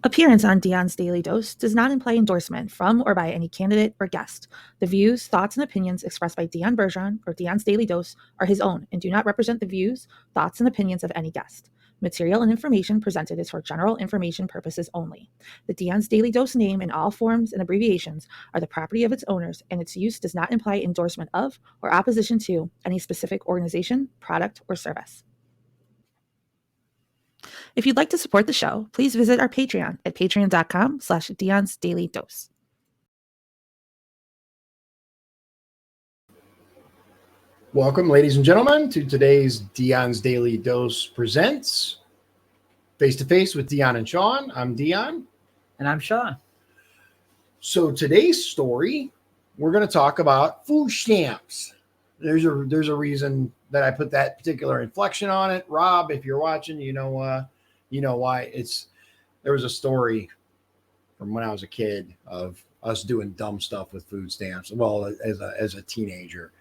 Appearance on Dion's Daily Dose does not imply endorsement from or by any candidate or guest. The views, thoughts, and opinions expressed by Dion Bergeron or Dion's Daily Dose are his own and do not represent the views, thoughts, and opinions of any guest. Material and information presented is for general information purposes only. The Dion's Daily Dose name in all forms and abbreviations are the property of its owners, and its use does not imply endorsement of or opposition to any specific organization, product, or service. If you'd like to support the show, please visit our Patreon at patreon.com/Dion's Daily Dose. Welcome, ladies and gentlemen, to today's Dion's Daily Dose presents Face to Face with Dion and Shawn. I'm Dion. And I'm Shawn. So today's story, we're going to talk about food stamps. There's a reason that I put that particular inflection on it. Rob, if you're watching, you know why. There was a story from when I was a kid of us doing dumb stuff with food stamps. Well, as a teenager,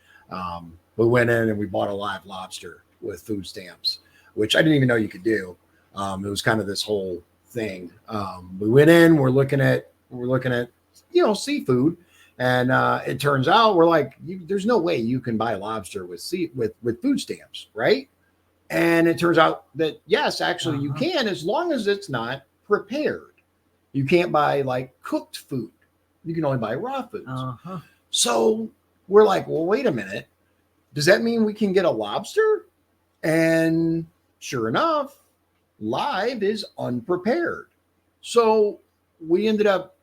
we went in and we bought a live lobster with food stamps, which I didn't even know you could do. It was kind of this whole thing. We went in, we're looking at seafood. And it turns out we're like, there's no way you can buy lobster with food stamps, right? And it turns out that yes, actually you can, as long as it's not prepared. You can't buy like cooked food. You can only buy raw foods. So we're like, well, wait a minute. Does that mean we can get a lobster? And sure enough, live is unprepared. So we ended up.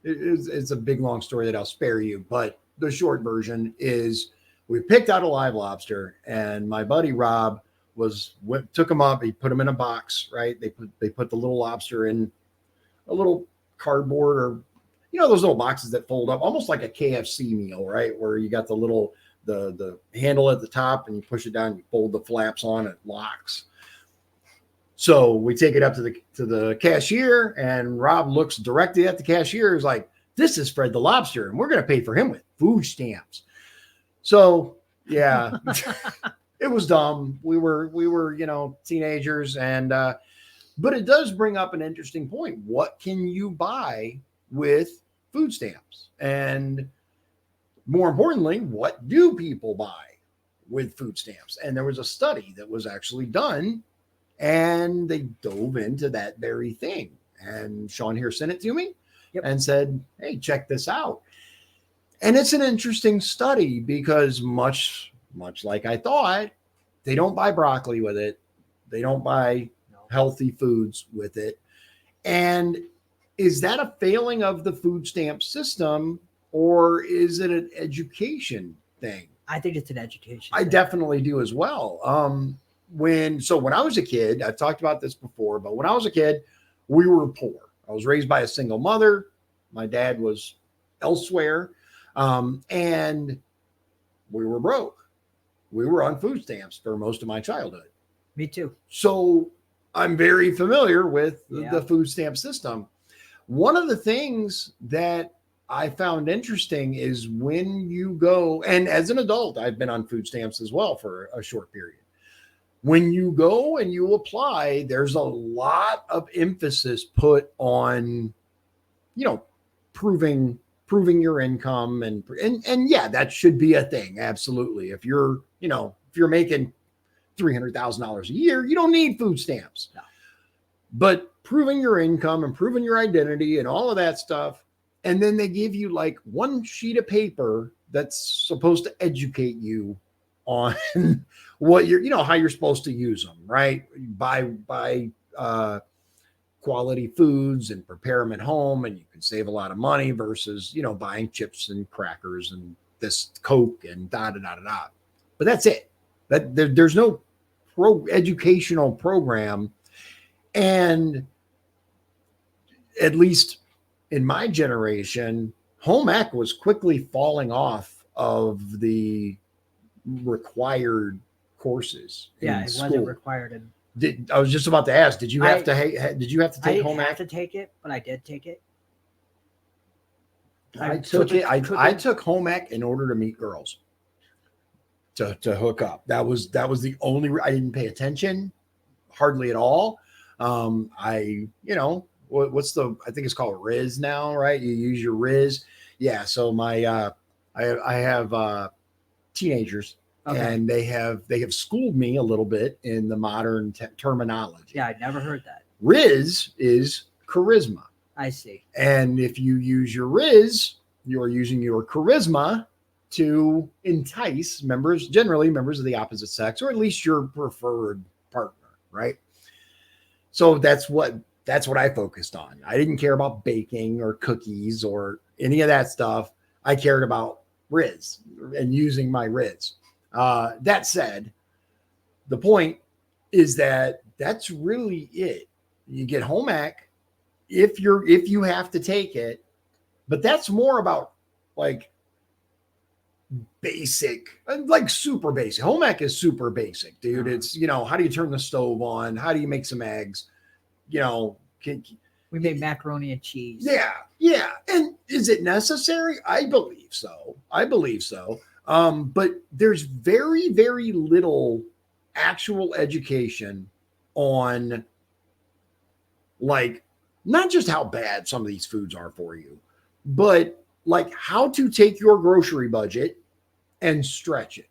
It's a big, long story that I'll spare you. But the short version is we picked out a live lobster, and my buddy Rob took him up. He put him in a box, right? They put the little lobster in a little cardboard or, those little boxes that fold up almost like a KFC meal, right? Where you got the handle at the top and you push it down, you fold the flaps on, it locks. So we take it up to the cashier, and Rob looks directly at the cashier. He's like, "This is Fred the Lobster, and we're going to pay for him with food stamps." So yeah, it was dumb. We were teenagers, and but it does bring up an interesting point. What can you buy with food stamps? And more importantly, what do people buy with food stamps? And there was a study that was actually done. And they dove into that very thing. And Shawn here sent it to me and said, "Hey, check this out." And it's an interesting study because much like I thought, they don't buy broccoli with it. They don't buy healthy foods with it. And is that a failing of the food stamp system, or is it an education thing? I think it's an education thing. I definitely do as well. When I was a kid, I've talked about this before, but when I was a kid, we were poor. I was raised by a single mother. My dad was elsewhere. And we were broke. We were on food stamps for most of my childhood. Me too. So I'm very familiar with the food stamp system. One of the things that I found interesting is when you go, and as an adult, I've been on food stamps as well for a short period. When you go and you apply, there's a lot of emphasis put on, proving your income and yeah, that should be a thing. Absolutely. If you're making $300,000 a year, you don't need food stamps. No. But proving your income and proving your identity and all of that stuff. And then they give you like one sheet of paper that's supposed to educate you on what how you're supposed to use them, right? Buy quality foods and prepare them at home, and you can save a lot of money versus, buying chips and crackers and this Coke and da da da da da. But that's it. There's no educational program, and at least in my generation, home ec was quickly falling off of the required courses. Yeah, it wasn't required. I was just about to ask, did you have to take home ec? I have to take it, but I did take it. I took home ec in order to meet girls, to hook up. That was the only. I didn't pay attention hardly at all. I what's I think it's called Riz now, right? You use your Riz. Yeah. So I have teenagers, Okay. and they have schooled me a little bit in the modern terminology. Yeah, I never heard that. Riz is charisma. I see. And if you use your Riz, you're using your charisma to entice generally members of the opposite sex, or at least your preferred partner, right? So that's what I focused on. I didn't care about baking or cookies or any of that stuff. I cared about Riz and using my Riz. That said, the point is that that's really it. You get home ec if you have to take it, but that's more about like basic, like super basic. Home ec is super basic, dude. It's, how do you turn the stove on? How do you make some eggs? We made macaroni and cheese. Yeah. And is it necessary? I believe so. But there's very, very little actual education on, like, not just how bad some of these foods are for you, but like how to take your grocery budget and stretch it.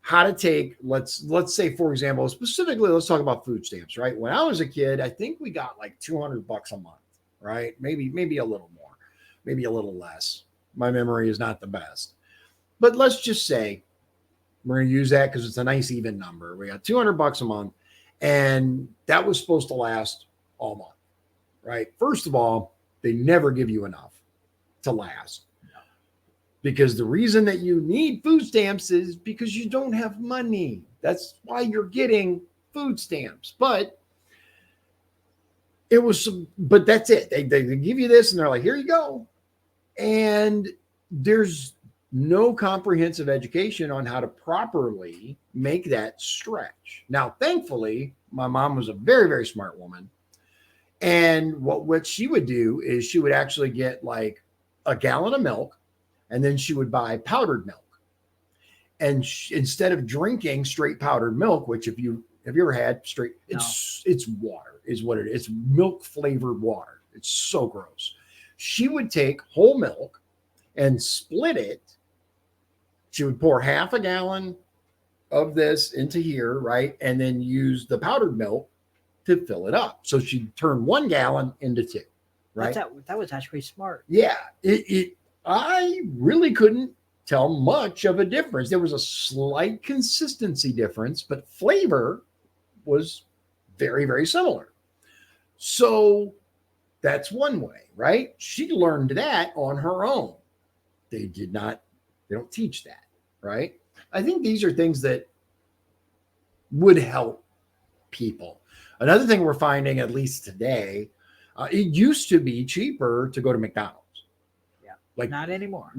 How to take, let's say, for example, specifically, let's talk about food stamps, right? When I was a kid, I think we got like $200 a month, right? Maybe a little more, maybe a little less. My memory is not the best, but let's just say we're going to use that because it's a nice even number. We got $200 a month, and that was supposed to last all month, right? First of all, they never give you enough to last. Because the reason that you need food stamps is because you don't have money. That's why you're getting food stamps. But that's it. They give you this and they're like, here you go. And there's no comprehensive education on how to properly make that stretch. Now, thankfully, my mom was a very, very smart woman. And what she would do is she would actually get like a gallon of milk, and then she would buy powdered milk. And instead of drinking straight powdered milk, which have you ever had straight, it's water is what it is. It's milk flavored water. It's so gross. She would take whole milk and split it. She would pour half a gallon of this into here, right? And then use the powdered milk to fill it up. So she'd turn 1 gallon into 2, right? That was actually smart. Yeah. I really couldn't tell much of a difference. There was a slight consistency difference, but flavor was very, very similar. So that's one way, right? She learned that on her own. They don't teach that, right? I think these are things that would help people. Another thing we're finding, at least today, it used to be cheaper to go to McDonald's. Like not anymore.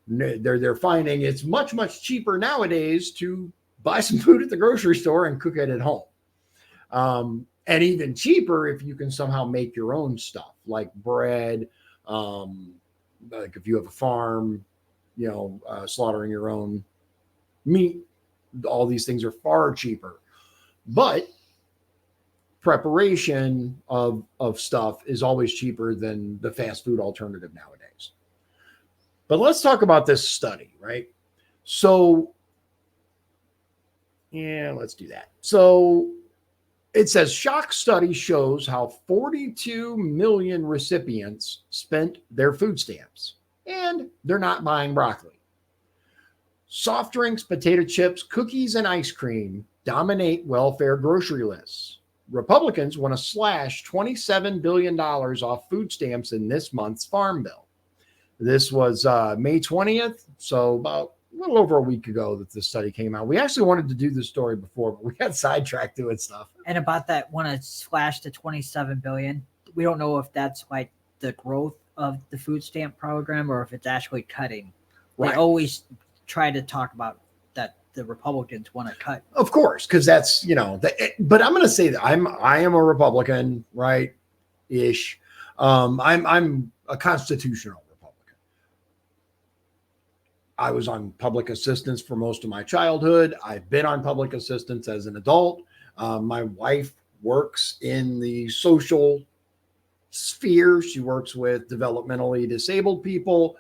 They're finding it's much, much cheaper nowadays to buy some food at the grocery store and cook it at home. And even cheaper if you can somehow make your own stuff like bread. Like if you have a farm, slaughtering your own meat, all these things are far cheaper. But preparation of stuff is always cheaper than the fast food alternative nowadays. But let's talk about this study, right? So, yeah, let's do that. So it says shock study shows how 42 million recipients spent their food stamps, and they're not buying broccoli. Soft drinks, potato chips, cookies, and ice cream dominate welfare grocery lists. Republicans want to slash $27 billion off food stamps in this month's Farm Bill. This was May 20th, so about a little over a week ago that this study came out. We actually wanted to do this story before, but we got sidetracked doing stuff. And about that, want to slash to 27 billion. We don't know if that's like the growth of the food stamp program or if it's actually cutting. Right. They always try to talk about that the Republicans want to cut. Of course, because that's, but I'm going to say that I am a Republican, right? Ish. I'm a constitutional Republican. I was on public assistance for most of my childhood. I've been on public assistance as an adult. My wife works in the social sphere. She works with developmentally disabled people.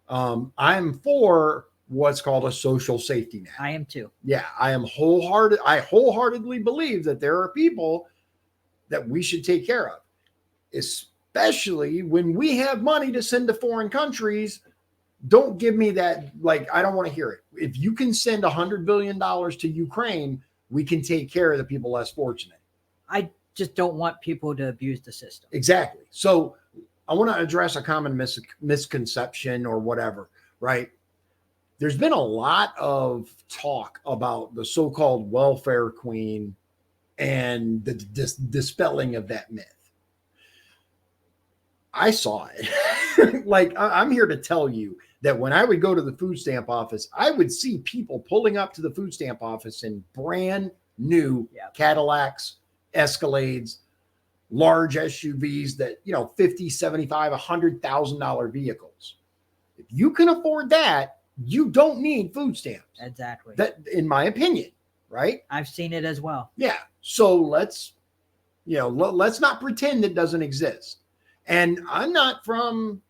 I'm for what's called a social safety net. I am too. Yeah, I wholeheartedly believe that there are people that we should take care of, especially when we have money to send to foreign countries. Don't give me that. Like, I don't want to hear it. If you can send $100 billion to Ukraine, we can take care of the people less fortunate. I just don't want people to abuse the system. Exactly. So I want to address a common misconception or whatever, right? There's been a lot of talk about the so-called welfare queen and the dispelling of that myth. I saw it. Like, I'm here to tell you that when I would go to the food stamp office, I would see people pulling up to the food stamp office in brand new Cadillacs, Escalades, large SUVs that, you know, $50,000, $75,000, $100,000 vehicles. If you can afford that, you don't need food stamps. Exactly. That, in my opinion, right? I've seen it as well. Yeah. So let's not pretend it doesn't exist. And I'm not from,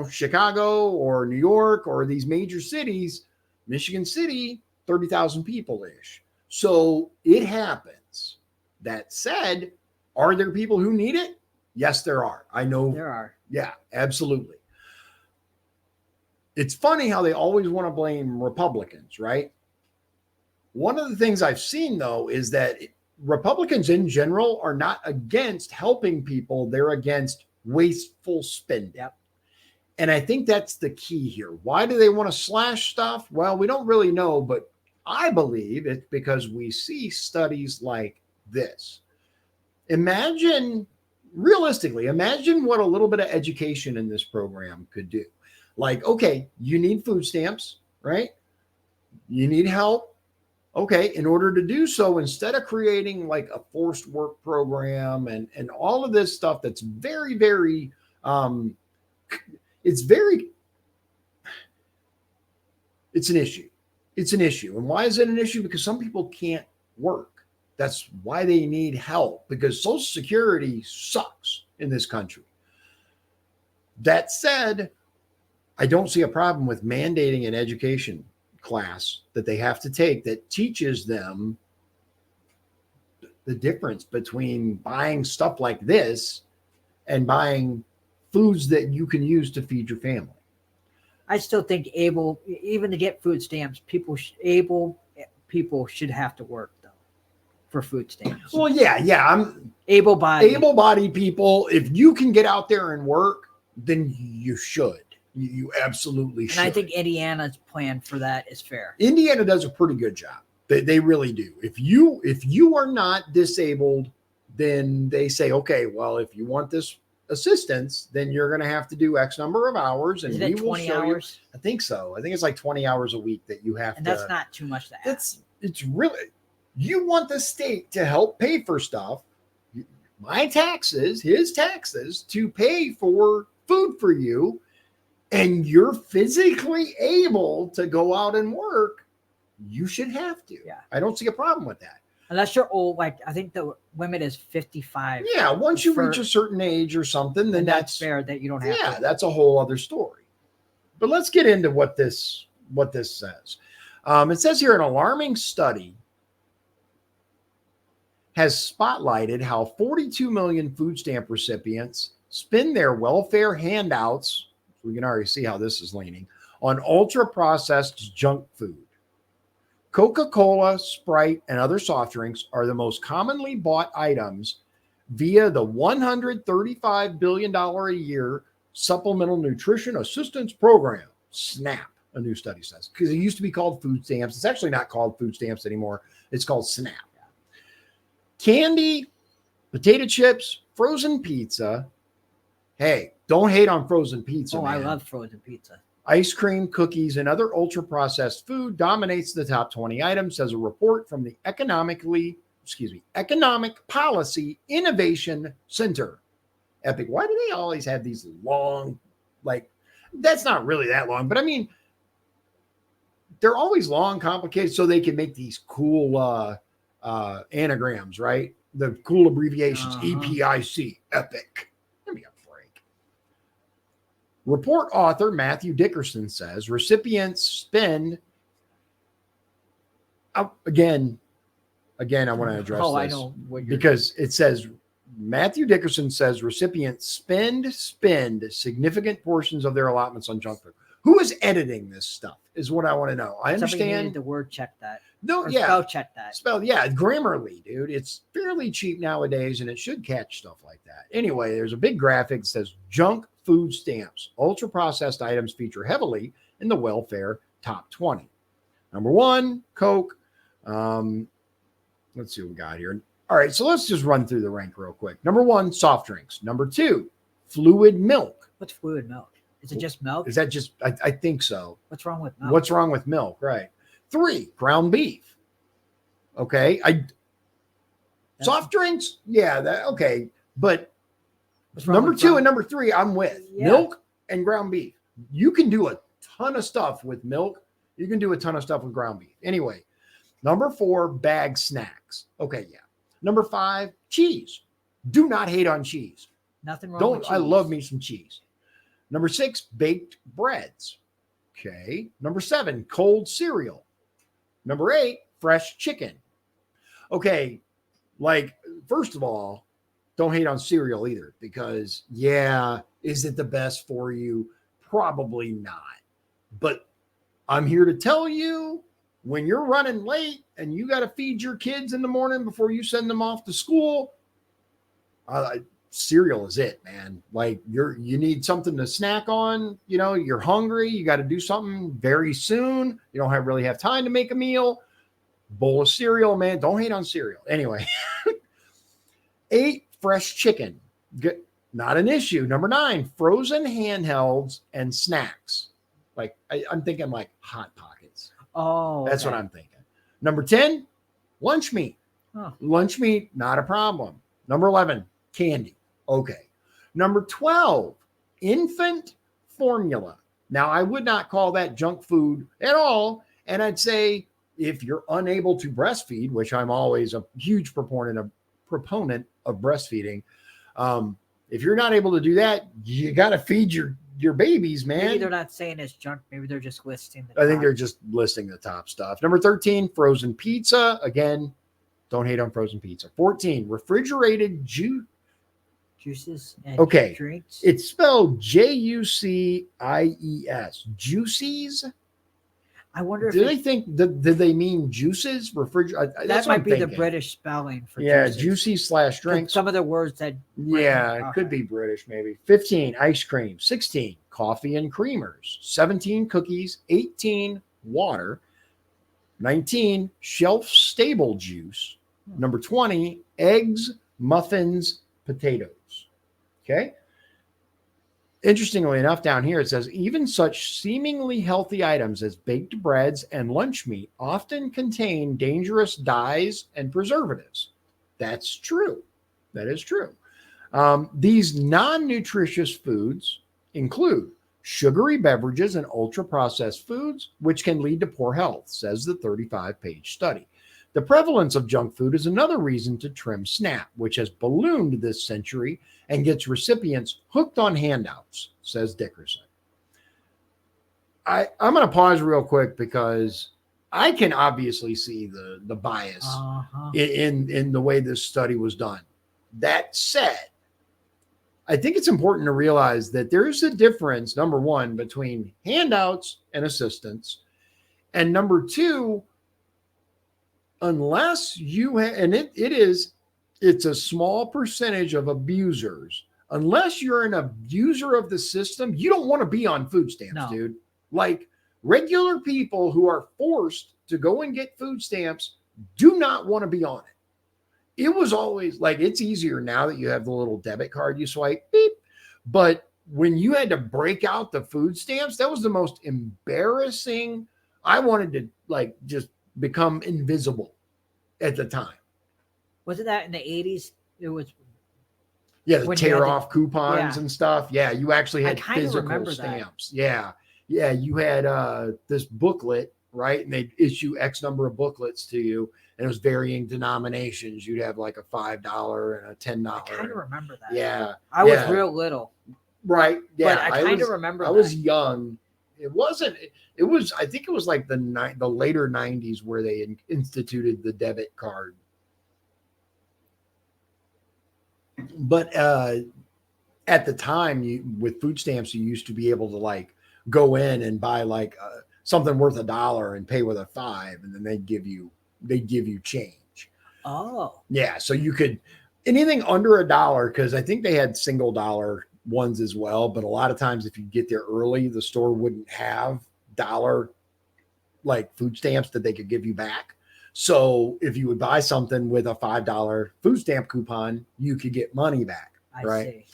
Chicago or New York or these major cities. Michigan City, 30,000 people-ish. So it happens. That said, are there people who need it? Yes, there are. I know there are. Yeah, absolutely. It's funny how they always want to blame Republicans, right? One of the things I've seen, though, is that Republicans in general are not against helping people. They're against wasteful spending. Yep. And I think that's the key here. Why do they want to slash stuff? Well, we don't really know, but I believe it's because we see studies like this. Realistically, imagine what a little bit of education in this program could do. Like, okay, you need food stamps, right? You need help. Okay, in order to do so, instead of creating like a forced work program and all of this stuff that's very, very, it's an issue. It's an issue. And why is it an issue? Because some people can't work. That's why they need help, because Social Security sucks in this country. That said, I don't see a problem with mandating an education class that they have to take that teaches them the difference between buying stuff like this and buying foods that you can use to feed your family. I still think even to get food stamps, able people should have to work though for food stamps. Well, yeah. I'm able-bodied people. If you can get out there and work, then you should. You absolutely should. And I think Indiana's plan for that is fair. Indiana does a pretty good job. They really do. If you are not disabled, then they say, okay, well, if you want this assistance, then you're going to have to do X number of hours, and we will show hours? You. I think so. I think it's like 20 hours a week that you have and that's not too much to ask. It's really, you want the state to help pay for stuff, my taxes, his taxes, to pay for food for you, and you're physically able to go out and work, you should have to. Yeah. I don't see a problem with that. Unless you're old, like I think the limit is 55. Yeah, once you reach a certain age or something, then that's fair that you don't have to. Yeah, that's a whole other story. But let's get into what this says. It says here, an alarming study has spotlighted how 42 million food stamp recipients spend their welfare handouts, we can already see how this is leaning, on ultra-processed junk food. Coca-Cola, Sprite, and other soft drinks are the most commonly bought items via the $135 billion a year Supplemental Nutrition Assistance Program, SNAP, a new study says. Because it used to be called food stamps. It's actually not called food stamps anymore. It's called SNAP. Candy, potato chips, frozen pizza. Hey, don't hate on frozen pizza. Oh, man. I love frozen pizza. Ice cream, cookies, and other ultra-processed food dominates the top 20 items, says a report from the Economic Policy Innovation Center. Epic. Why do they always have these long, that's not really that long, but I mean, they're always long, complicated, so they can make these cool anagrams, right? the cool abbreviations, Uh-huh. EPIC, epic. Give me a break. Report author Matthew Dickerson says recipients spend, again, I want to address this. I know what you're because it says, Matthew Dickerson says recipients spend significant portions of their allotments on junk food. Who is editing this stuff is what I want to know. I understand the word check that. No, Or yeah. spell check that. Grammarly, dude. It's fairly cheap nowadays and it should catch stuff like that. Anyway, there's a big graphic that says junk food stamps. Ultra processed items feature heavily in the welfare top 20. Number 1, Coke. Let's see what we got here. All right, so let's just run through the rank real quick. Number 1, soft drinks. Number 2, fluid milk. What's fluid milk? Is it just milk? Is that just, I think so. What's wrong with milk? What's wrong with milk? Right. 3, ground beef. Okay. Soft drinks. Yeah. Okay. But number 2 and number 3, I'm with milk and ground beef. You can do a ton of stuff with milk. You can do a ton of stuff with ground beef. Anyway, number 4, bag snacks. Okay. Yeah. Number 5, cheese. Do not hate on cheese. Nothing wrong with cheese. I love me some cheese. Number 6, baked breads. Okay. Number 7, cold cereal. Number 8, fresh chicken. Okay. Like, first of all, don't hate on cereal either because, is it the best for you? Probably not. But I'm here to tell you, when you're running late and you got to feed your kids in the morning before you send them off to school, cereal is it, man. Like you need something to snack on. You know, you're hungry. You got to do something very soon. You don't really have time to make a meal. Bowl of cereal, man. Don't hate on cereal. Anyway, 8, fresh chicken. Good. Not an issue. Number 9, frozen handhelds and snacks. Like I'm thinking like Hot Pockets. Oh, that's what I'm thinking. Number 10, lunch meat. Lunch meat, not a problem. Number 11, candy. Okay. Number 12, infant formula. Now, I would not call that junk food at all. And I'd say if you're unable to breastfeed, which I'm always a huge proponent of breastfeeding, if you're not able to do that, you got to feed your babies, man. Maybe they're not saying it's junk. Maybe they're just listing I think they're just listing the top stuff. Number 13, frozen pizza. Again, don't hate on frozen pizza. 14, refrigerated juices and drinks. It's spelled Jucies. Juices. I wonder if did they mean juices? That might be the British spelling for juicy / drinks. Some of the words that it could be British maybe. 15, ice cream. 16, coffee and creamers. 17, cookies. 18, water. 19, shelf stable juice. Number 20, eggs, muffins, potatoes. Okay. Interestingly enough, down here it says even such seemingly healthy items as baked breads and lunch meat often contain dangerous dyes and preservatives. That's true. That is true. These non-nutritious foods include sugary beverages and ultra-processed foods, which can lead to poor health, says the 35-page study. The prevalence of junk food is another reason to trim SNAP, which has ballooned this century and gets recipients hooked on handouts, says Dickerson. I'm going to pause real quick because I can obviously see the bias in the way this study was done. That said, I think it's important to realize that there's a difference, number 1, between handouts and assistance, and number 2, unless you it's a small percentage of abusers. Unless you're an abuser of the system, you don't want to be on food stamps, dude. Like regular people who are forced to go and get food stamps do not want to be on it. It was always like, it's easier now that you have the little debit card you swipe, beep. But when you had to break out the food stamps, that was the most embarrassing. I wanted to just become invisible at the time. Wasn't that in the 80s? It was. Yeah, the tear off coupons and stuff. Yeah, you actually had physical stamps. That. Yeah, you had this booklet right? And they'd issue X number of booklets to you, and it was varying denominations. You'd have like a $5 and a $10. I kind of remember that. Yeah. I was real little. Right. Yeah. But I kind of remember I was young. It wasn't, it was, I think it was like the later 90s where they instituted the debit card. But at the time, with food stamps, you used to be able to like go in and buy like something worth $1 and pay with a 5, and then they'd give you change. Oh. Yeah. So you could, anything under $1, because I think they had single dollar ones as well. But a lot of times if you get there early, the store wouldn't have dollar like food stamps that they could give you back. So if you would buy something with a $5 food stamp coupon, you could get money back. I see.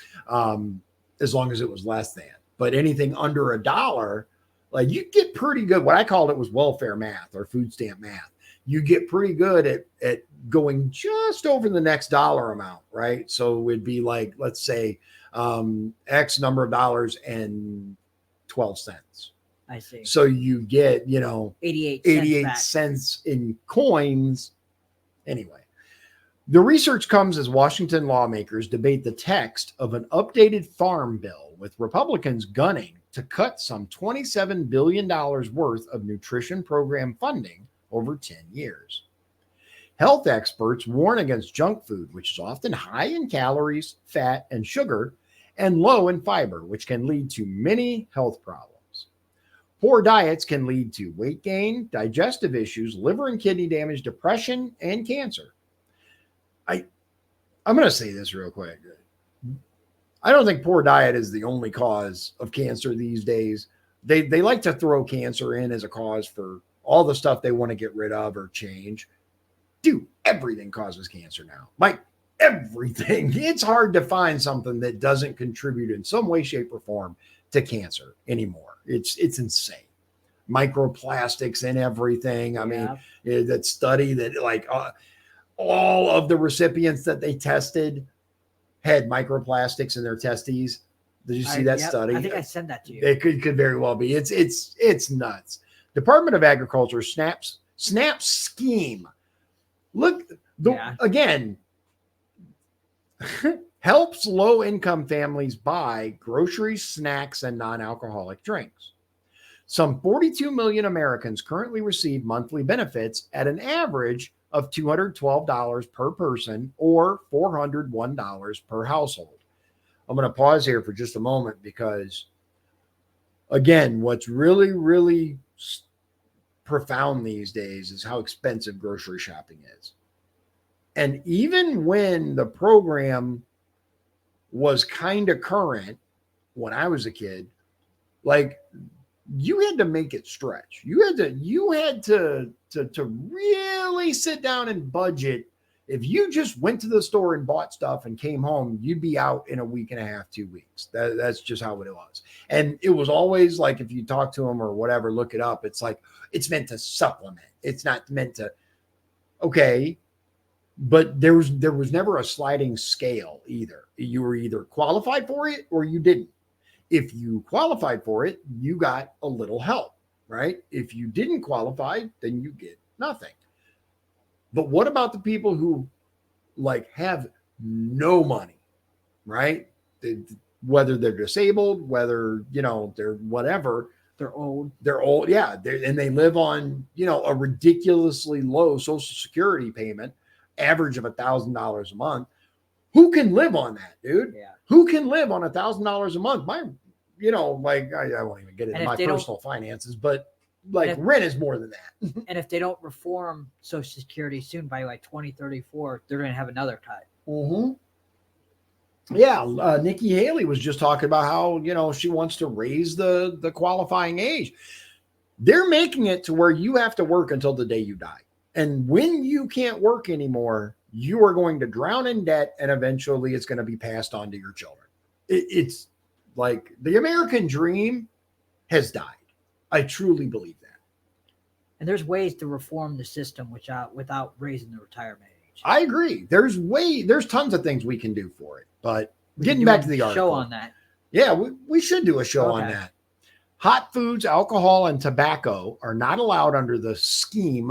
As long as it was less than. But anything under $1, like you get pretty good. What I called it was welfare math or food stamp math. You get pretty good at going just over the next dollar amount, right? So it would be like, let's say X number of dollars and 12 cents. I see. So you get, 88 cents in coins. Anyway, the research comes as Washington lawmakers debate the text of an updated farm bill, with Republicans gunning to cut some $27 billion worth of nutrition program funding over 10 years. Health experts warn against junk food, which is often high in calories, fat, and sugar, and low in fiber, which can lead to many health problems. Poor diets can lead to weight gain, digestive issues, liver and kidney damage, depression, and cancer. I'm going to say this real quick. I don't think poor diet is the only cause of cancer these days. They like to throw cancer in as a cause for all the stuff they want to get rid of or change. Dude, everything causes cancer now. Like everything. It's hard to find something that doesn't contribute in some way, shape, or form to cancer anymore. It's insane. Microplastics in everything. I mean, that study that like all of the recipients that they tested had microplastics in their testes. Did you see that study? I think I sent that to you. It could very well be. It's nuts. Department of Agriculture SNAP scheme. Look, again, helps low-income families buy groceries, snacks, and non-alcoholic drinks. Some 42 million Americans currently receive monthly benefits at an average of $212 per person or $401 per household. I'm going to pause here for just a moment because, again, what's really, really profound these days is how expensive grocery shopping is. And even when the program was kind of current when I was a kid, like you had to make it stretch. You had to really sit down and budget. If you just went to the store and bought stuff and came home, you'd be out in a week and a half, 2 weeks. That's just how it was. And it was always like, if you talk to them or whatever, look it up. It's like, it's meant to supplement. It's not meant to, okay. But there was never a sliding scale either. You were either qualified for it or you didn't. If you qualified for it, you got a little help, right? If you didn't qualify, then you get nothing. But what about the people who like have no money, right? Whether they're disabled, whether, they're whatever. They're old. Yeah. And they live on, a ridiculously low Social Security payment, average of $1,000 a month. Who can live on that, dude? Yeah. Who can live on $1,000 a month? I won't even get into my personal finances, but rent is more than that. And if they don't reform Social Security soon, by like 2034, they're going to have another cut. Mm-hmm. Yeah. Nikki Haley was just talking about how, she wants to raise the qualifying age. They're making it to where you have to work until the day you die. And when you can't work anymore, you are going to drown in debt, and eventually it's going to be passed on to your children. It's like the American dream has died. I truly believe that. And there's ways to reform the system without raising the retirement age. I agree. There's tons of things we can do for it. But getting back to the article. Show on that. Yeah, we should do a show on that. Hot foods, alcohol, and tobacco are not allowed under the scheme,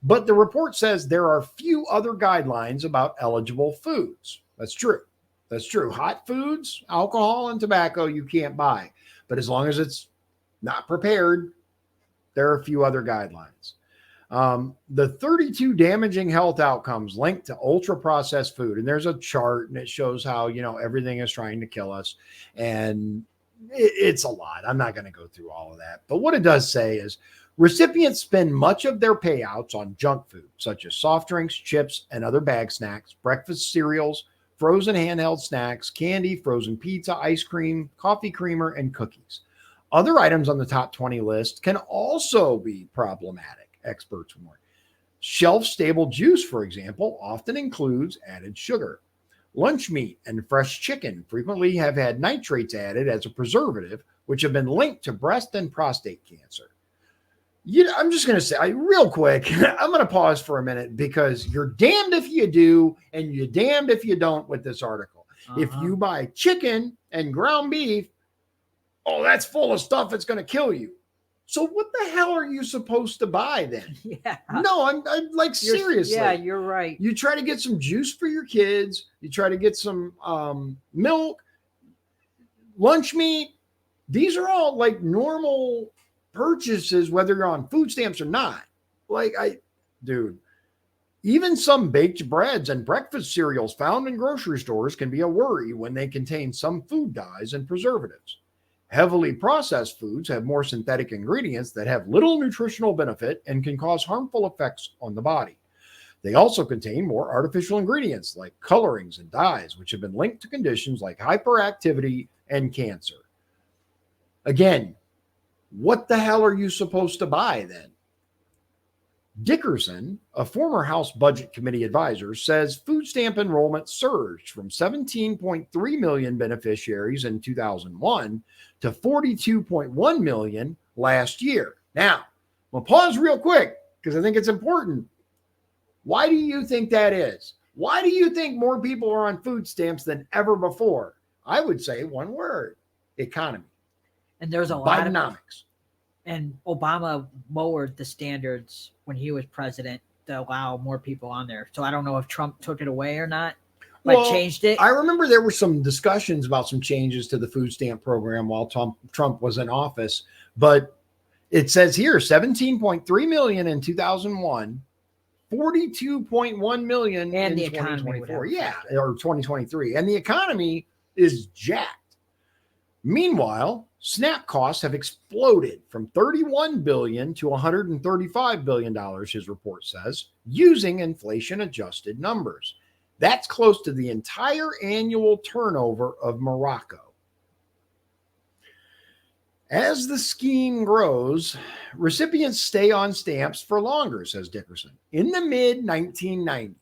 but the report says there are few other guidelines about eligible foods. That's true. That's true. Hot foods, alcohol, and tobacco you can't buy, but as long as it's not prepared, there are a few other guidelines. The 32 damaging health outcomes linked to ultra processed food. And there's a chart and it shows how, everything is trying to kill us. And it's a lot. I'm not going to go through all of that. But what it does say is recipients spend much of their payouts on junk food, such as soft drinks, chips, and other bag snacks, breakfast cereals, frozen handheld snacks, candy, frozen pizza, ice cream, coffee creamer, and cookies. Other items on the top 20 list can also be problematic, experts warn. Shelf-stable juice, for example, often includes added sugar. Lunch meat and fresh chicken frequently have had nitrates added as a preservative, which have been linked to breast and prostate cancer. I'm just going to say real quick, I'm going to pause for a minute because you're damned if you do and you're damned if you don't with this article. If you buy chicken and ground beef, that's full of stuff that's going to kill you. So what the hell are you supposed to buy then? Yeah. No, I'm like, seriously. Yeah, you're right. You try to get some juice for your kids. You try to get some milk, lunch meat. These are all like normal purchases, whether you're on food stamps or not. Dude, even some baked breads and breakfast cereals found in grocery stores can be a worry when they contain some food dyes and preservatives. Heavily processed foods have more synthetic ingredients that have little nutritional benefit and can cause harmful effects on the body. They also contain more artificial ingredients like colorings and dyes, which have been linked to conditions like hyperactivity and cancer. Again, what the hell are you supposed to buy then? Dickerson, a former House Budget Committee advisor, says food stamp enrollment surged from 17.3 million beneficiaries in 2001 to 42.1 million last year. Now, we'll pause real quick because I think it's important. Why do you think that is? Why do you think more people are on food stamps than ever before? I would say one word: economy. And there's a lot Bidenomics. And Obama lowered the standards when he was president to allow more people on there. So I don't know if Trump took it away or not. Changed it. I remember there were some discussions about some changes to the food stamp program while Trump was in office. But it says here 17.3 million in 2001, 42.1 million in 2024. Yeah, or 2023. And the economy is jacked. Meanwhile, SNAP costs have exploded from $31 billion to $135 billion, his report says, using inflation-adjusted numbers. That's close to the entire annual turnover of Morocco. As the scheme grows, recipients stay on stamps for longer, says Dickerson. In the mid-1990s,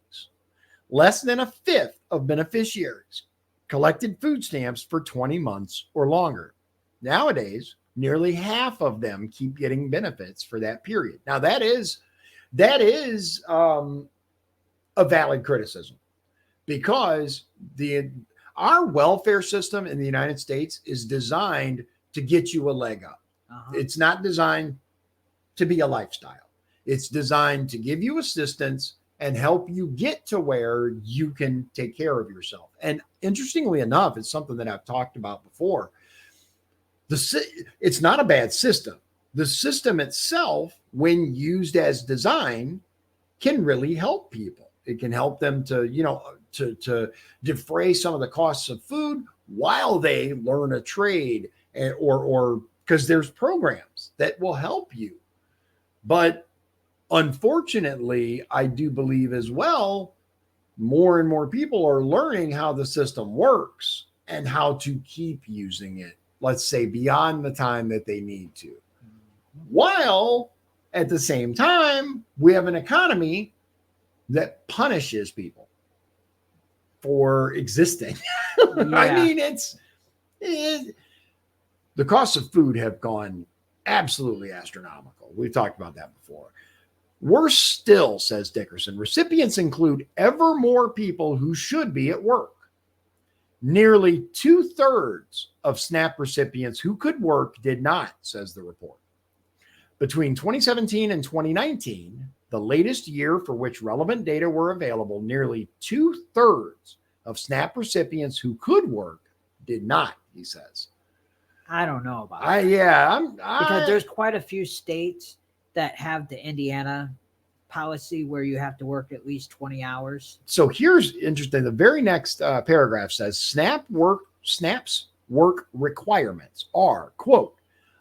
less than a fifth of beneficiaries collected food stamps for 20 months or longer. Nowadays, nearly half of them keep getting benefits for that period. Now, that is a valid criticism because our welfare system in the United States is designed to get you a leg up. It's not designed to be a lifestyle. It's designed to give you assistance and help you get to where you can take care of yourself. And interestingly enough, it's something that I've talked about before. It's not a bad system. The system itself, when used as designed, can really help people. It can help them to defray some of the costs of food while they learn a trade, or because there's programs that will help you. But unfortunately, I do believe as well, more and more people are learning how the system works and how to keep using it, let's say, beyond the time that they need to. While at the same time, we have an economy that punishes people for existing. Yeah. I mean, the costs of food have gone absolutely astronomical. We've talked about that before. Worse still, says Dickerson, recipients include ever more people who should be at work. Nearly 2/3 of SNAP recipients who could work did not, says the report. Between 2017 and 2019, the latest year for which relevant data were available, nearly 2/3 of SNAP recipients who could work did not, he says. I don't know about that. Because there's quite a few states that have the Indiana policy where you have to work at least 20 hours. So here's interesting. The very next paragraph says SNAP's work requirements are, quote,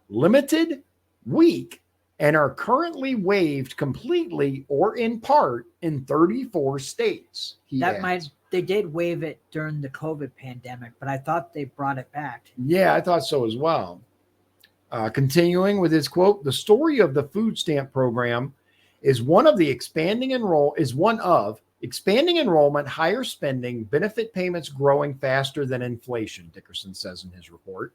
limited, weak, and are currently waived completely or in part in 34 states. They did waive it during the COVID pandemic, but I thought they brought it back. Yeah, I thought so as well. Continuing with his quote, the story of the food stamp program is one of expanding enrollment, higher spending, benefit payments growing faster than inflation, Dickerson says in his report.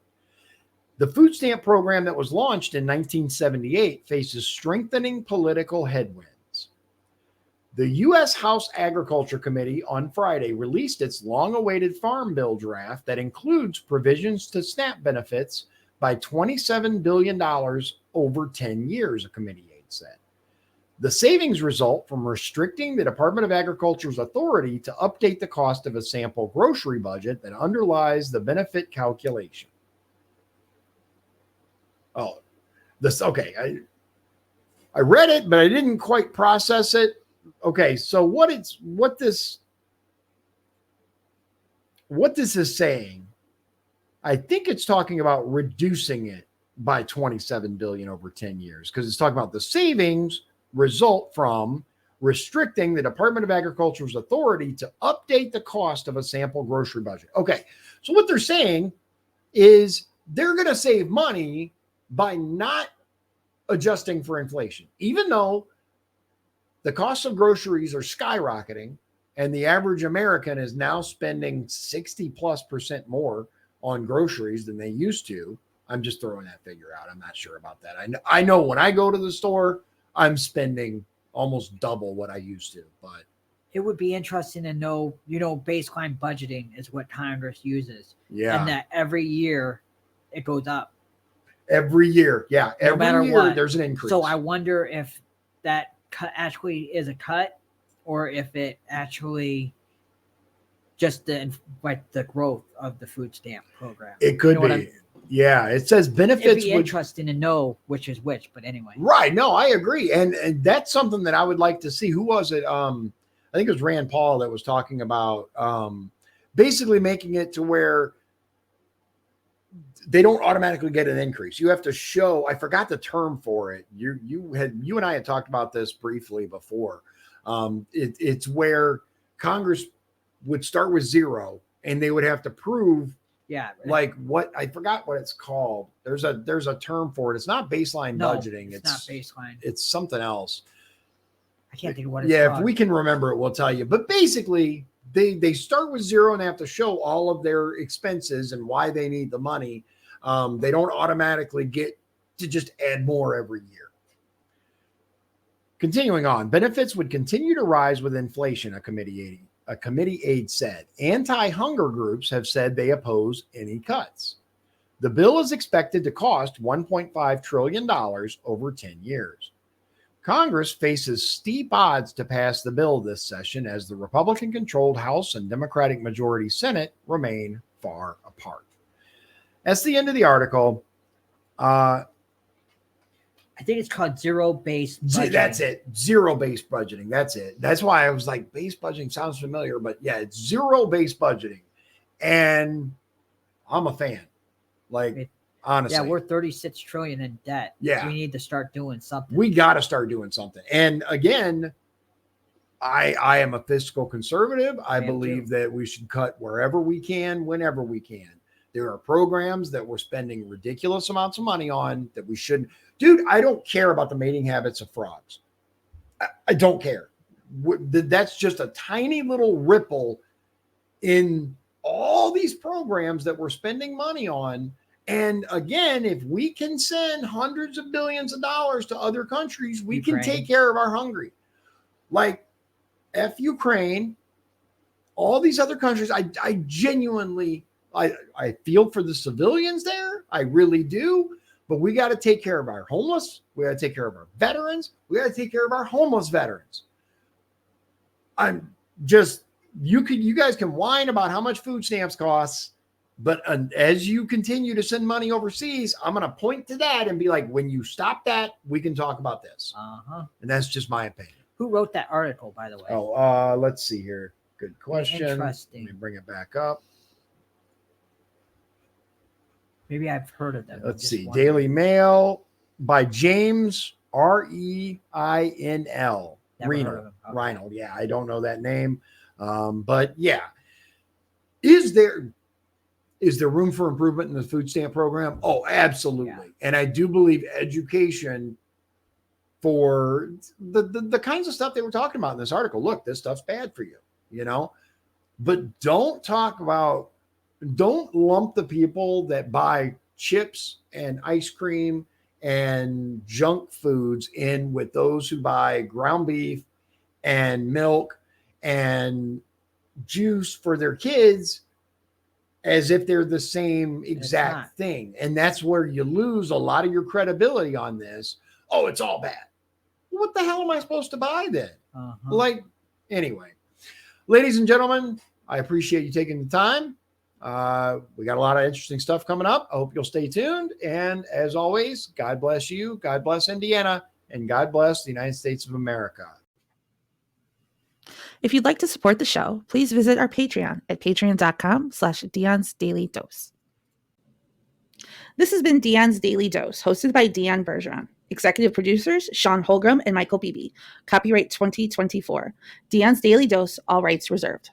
The food stamp program that was launched in 1978 faces strengthening political headwinds. The U.S. House Agriculture Committee on Friday released its long-awaited Farm Bill draft that includes provisions to SNAP benefits by $27 billion over 10 years, a committee aide said. The savings result from restricting the Department of Agriculture's authority to update the cost of a sample grocery budget that underlies the benefit calculation. Oh, okay. I read it, but I didn't quite process it. Okay, so what this is saying, I think it's talking about reducing it by 27 billion over 10 years, because it's talking about the savings result from restricting the Department of Agriculture's authority to update the cost of a sample grocery budget. Okay, so what they're saying is they're going to save money by not adjusting for inflation, even though the cost of groceries are skyrocketing and the average American is now spending 60+% more on groceries than they used to. I'm just throwing that figure out. I'm not sure about that. I know when I go to the store, I'm spending almost double what I used to, but it would be interesting to know, baseline budgeting is what Congress uses. Yeah. And that every year it goes up. Every year. Yeah. No matter year what, there's an increase. So I wonder if that cut actually is a cut, or if it actually just the growth of the food stamp program. It could be. Yeah, it says benefits. It'd be interesting to know which is which, but anyway. Right. No, I agree. And that's something that I would like to see. Who was it? I think it was Rand Paul that was talking about basically making it to where they don't automatically get an increase. You have to show, I forgot the term for it. You and I had talked about this briefly before. It's where Congress would start with zero and they would have to prove, like what, I forgot what it's called. There's a term for it. It's not baseline budgeting. It's not baseline. It's something else. I can't think of what it's called. If we can remember it, we'll tell you. But basically, they start with zero and they have to show all of their expenses and why they need the money. They don't automatically get to just add more every year. Continuing on, benefits would continue to rise with inflation, a committee aide said. Anti-hunger groups have said they oppose any cuts. The bill is expected to cost $1.5 trillion over 10 years. Congress faces steep odds to pass the bill this session as the Republican-controlled House and Democratic-majority Senate remain far apart. That's the end of the article. I think it's called zero-based budgeting. That's it. Zero-based budgeting. That's it. That's why I was like, base budgeting sounds familiar, but yeah, it's zero-based budgeting. And I'm a fan. Honestly. Yeah, we're 36 trillion in debt. Yeah. We need to start doing something. We got to start doing something. And again, I am a fiscal conservative. I believe that we should cut wherever we can, whenever we can. There are programs that we're spending ridiculous amounts of money on that we shouldn't. Dude, I don't care about the mating habits of frogs. I don't care. That's just a tiny little ripple in all these programs that we're spending money on. And again, if we can send hundreds of billions of dollars to other countries, we can take care of our hungry. Like F Ukraine, all these other countries, I genuinely, I feel for the civilians there. I really do. But we got to take care of our homeless. We got to take care of our veterans. We got to take care of our homeless veterans. I'm just, you guys can whine about how much food stamps costs, but as you continue to send money overseas, I'm going to point to that and be like, when you stop that, we can talk about this. And that's just my opinion. Who wrote that article, by the way? Oh, let's see here. Good question. Interesting. Let me bring it back up. Maybe I've heard of them. Let's see. Daily Mail by James Reinl. Reinl. Yeah, I don't know that name. But yeah. Is there room for improvement in the food stamp program? Oh, absolutely. Yeah. And I do believe education for the kinds of stuff they were talking about in this article. Look, this stuff's bad for you, but don't lump the people that buy chips and ice cream and junk foods in with those who buy ground beef and milk and juice for their kids as if they're the same exact thing. And that's where you lose a lot of your credibility on this. Oh, it's all bad. What the hell am I supposed to buy then? Anyway, ladies and gentlemen, I appreciate you taking the time. We got a lot of interesting stuff coming up. I hope you'll stay tuned. And as always, God bless you. God bless Indiana, and God bless the United States of America. If you'd like to support the show, please visit our Patreon at patreon.com/Dion's Daily Dose. This has been Dion's Daily Dose, hosted by Dion Bergeron. Executive producers, Shawn Holgram and Michael Beebe. Copyright 2024. Dion's Daily Dose, all rights reserved.